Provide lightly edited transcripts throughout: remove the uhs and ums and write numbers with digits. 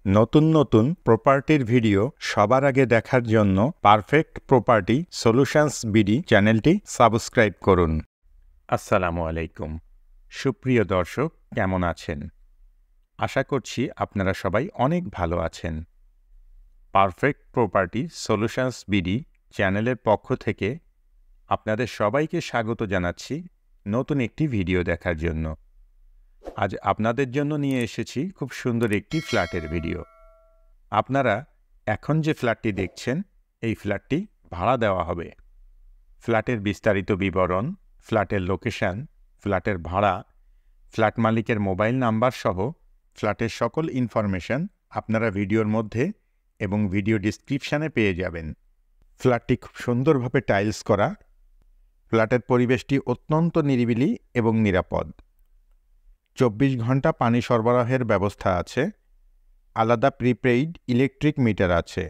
নতুন নতুন প্রপার্টির ভিডিও সবার আগে দেখার জন্য পারফেক্ট প্রপার্টি সলিউশনস বিডি চ্যানেলটি সাবস্ক্রাইব করুন। আসসালামু আলাইকুম। সুপ্রিয় দর্শক, কেমন আছেন? আশা করছি আপনারা সবাই অনেক ভালো আছেন। পারফেক্ট প্রপার্টি সলিউশনস বিডি চ্যানেলের পক্ষ থেকে আপনাদের সবাইকে স্বাগত জানাচ্ছি নতুন একটি ভিডিও দেখার জন্য। আজ আপনাদের জন্য নিয়ে এসেছি খুব সুন্দর একটি ফ্ল্যাটের ভিডিও। আপনারা এখন যে ফ্ল্যাটটি দেখছেন, এই ফ্ল্যাটটি ভাড়া দেওয়া হবে। ফ্ল্যাটের বিস্তারিত বিবরণ, ফ্ল্যাটের লোকেশন, ফ্ল্যাটের ভাড়া, ফ্ল্যাট মালিকের মোবাইল নাম্বার সহ ফ্ল্যাটের সকল ইনফরমেশন আপনারা ভিডিওর মধ্যে এবং ভিডিও ডিসক্রিপশানে পেয়ে যাবেন। ফ্ল্যাটটি খুব সুন্দরভাবে টাইলস করা। ফ্ল্যাটের পরিবেশটি অত্যন্ত নিরিবিলি এবং নিরাপদ। 24 ঘন্টা পানি সরবরাহের ব্যবস্থা আছে। আলাদা প্রিপেইড ইলেকট্রিক মিটার আছে।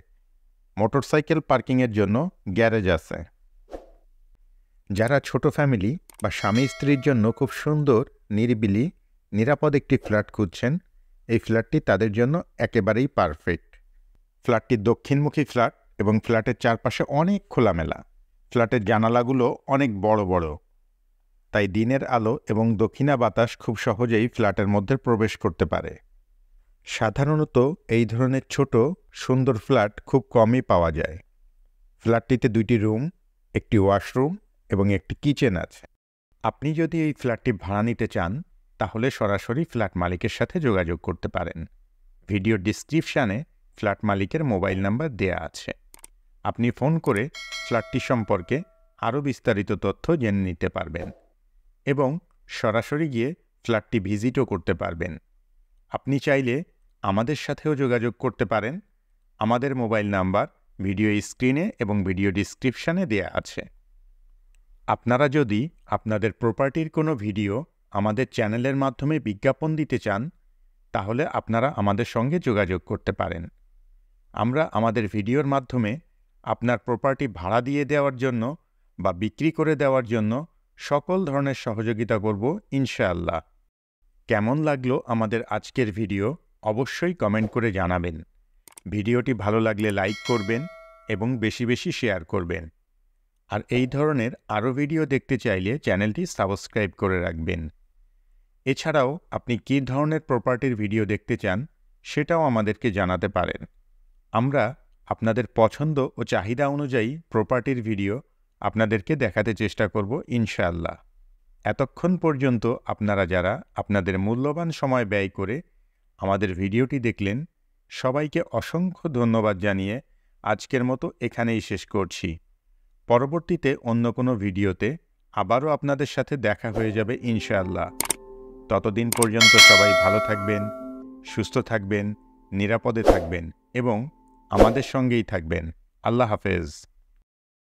মোটরসাইকেল পার্কিংয়ের জন্য গ্যারেজ আছে। যারা ছোট ফ্যামিলি বা স্বামী স্ত্রীর জন্য খুব সুন্দর, নিরিবিলি, নিরাপদ একটি ফ্ল্যাট খুঁজছেন, এই ফ্ল্যাটটি তাদের জন্য একেবারেই পারফেক্ট। ফ্ল্যাটটি দক্ষিণমুখী ফ্ল্যাট এবং ফ্ল্যাটের চারপাশে অনেক খোলামেলা। ফ্ল্যাটের জানালাগুলো অনেক বড় বড়, তাই দিনের আলো এবং দক্ষিণা বাতাস খুব সহজেই ফ্ল্যাটের মধ্যে প্রবেশ করতে পারে। সাধারণত এই ধরনের ছোট সুন্দর ফ্ল্যাট খুব কমই পাওয়া যায়। ফ্ল্যাটটিতে 2টি রুম, একটি ওয়াশরুম এবং একটি কিচেন আছে। আপনি যদি এই ফ্ল্যাটটি ভাড়া নিতে চান, তাহলে সরাসরি ফ্ল্যাট মালিকের সাথে যোগাযোগ করতে পারেন। ভিডিও ডিসক্রিপশানে ফ্ল্যাট মালিকের মোবাইল নাম্বার দেয়া আছে। আপনি ফোন করে ফ্ল্যাটটি সম্পর্কে আরও বিস্তারিত তথ্য জেনে নিতে পারবেন এবং সরাসরি গিয়ে ফ্ল্যাটটি ভিজিটও করতে পারবেন। আপনি চাইলে আমাদের সাথেও যোগাযোগ করতে পারেন। আমাদের মোবাইল নাম্বার ভিডিও স্ক্রিনে এবং ভিডিও ডিসক্রিপশানে দেয়া আছে। আপনারা যদি আপনাদের প্রপার্টির কোনো ভিডিও আমাদের চ্যানেলের মাধ্যমে বিজ্ঞাপন দিতে চান, তাহলে আপনারা আমাদের সঙ্গে যোগাযোগ করতে পারেন। আমরা আমাদের ভিডিওর মাধ্যমে আপনার প্রপার্টি ভাড়া দিয়ে দেওয়ার জন্য বা বিক্রি করে দেওয়ার জন্য সকল ধরনের সহযোগিতা করব ইনশাআল্লাহ। কেমন লাগলো আমাদের আজকের ভিডিও অবশ্যই কমেন্ট করে জানাবেন। ভিডিওটি ভালো লাগলে লাইক করবেন এবং বেশি বেশি শেয়ার করবেন। আর এই ধরনের আরও ভিডিও দেখতে চাইলে চ্যানেলটি সাবস্ক্রাইব করে রাখবেন। এছাড়াও আপনি কী ধরনের প্রপার্টির ভিডিও দেখতে চান, সেটাও আমাদেরকে জানাতে পারেন। আমরা আপনাদের পছন্দ ও চাহিদা অনুযায়ী প্রপার্টির ভিডিও আপনাদেরকে দেখাতে চেষ্টা করব ইনশাআল্লাহ। এতক্ষণ পর্যন্ত আপনারা যারা আপনাদের মূল্যবান সময় ব্যয় করে আমাদের ভিডিওটি দেখলেন, সবাইকে অসংখ্য ধন্যবাদ জানিয়ে আজকের মতো এখানেই শেষ করছি। পরবর্তীতে অন্য কোনো ভিডিওতে আবারও আপনাদের সাথে দেখা হয়ে যাবে ইনশাআল্লাহ। ততদিন পর্যন্ত সবাই ভালো থাকবেন, সুস্থ থাকবেন, নিরাপদে থাকবেন এবং আমাদের সঙ্গেই থাকবেন। আল্লাহ হাফেজ।